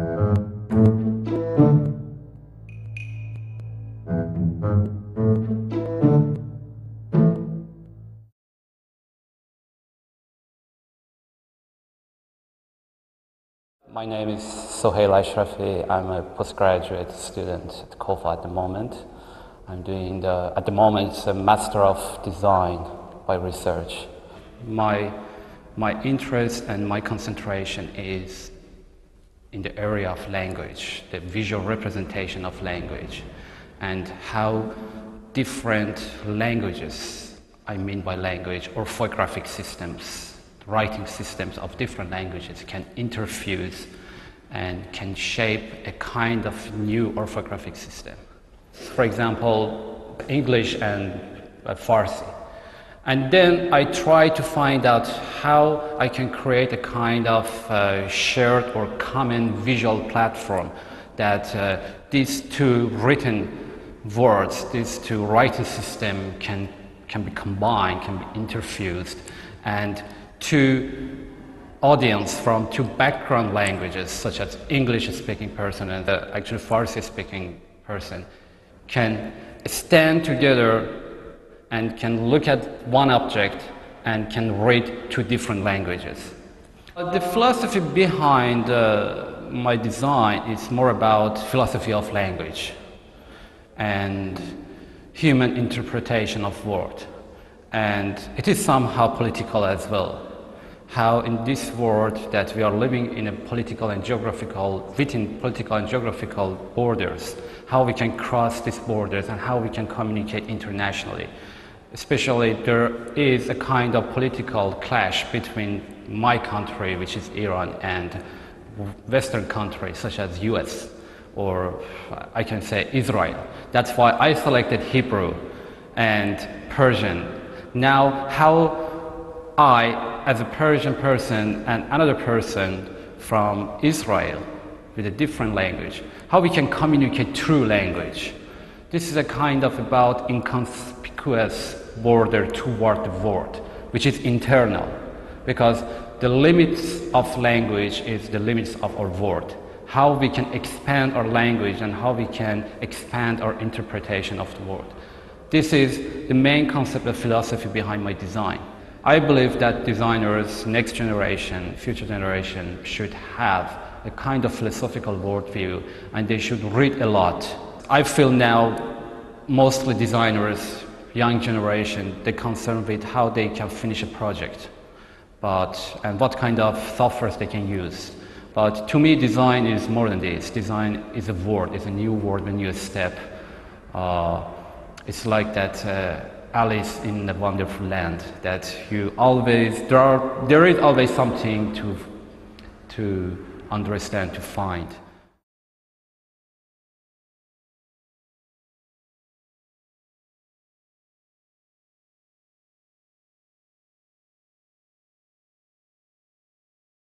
My name is Soheil Ashrafi. I'm a postgraduate student at COFA at the moment. I'm doing at the moment a Master of Design by research. My interest and my concentration is in the area of language, the visual representation of language, and how different languages, I mean by language, orthographic systems, writing systems of different languages can interfuse and can shape a kind of new orthographic system. For example, English and Farsi. And then I try to find out how I can create a kind of shared or common visual platform that these two written words, these two writing systems can be combined, can be interfused, and two audience from two background languages, such as English-speaking person and the actual Farsi-speaking person, can stand together and can look at one object and can read two different languages. The philosophy behind my design is more about philosophy of language and human interpretation of words. And it is somehow political as well. How in this world that we are living in a political and geographical, within political and geographical borders, how we can cross these borders and how we can communicate internationally. Especially there is a kind of political clash between my country, which is Iran, and Western countries such as US, or I can say Israel. That's why I selected Hebrew and Persian. Now, how I, as a Persian person and another person from Israel with a different language, how we can communicate through language. This is a kind of about inconspicuous border toward the world, which is internal, because the limits of language is the limits of our world. How we can expand our language and how we can expand our interpretation of the world. This is the main concept of philosophy behind my design. I believe that designers, next generation, future generation, should have a kind of philosophical worldview and they should read a lot. I feel now mostly designers, young generation, they're concerned with how they can finish a project and what kind of softwares they can use. But to me, design is more than this. Design is a word, it's a new word, a new step. It's like that Alice in the Wonderful Land, that you always, there is always something to understand, to find.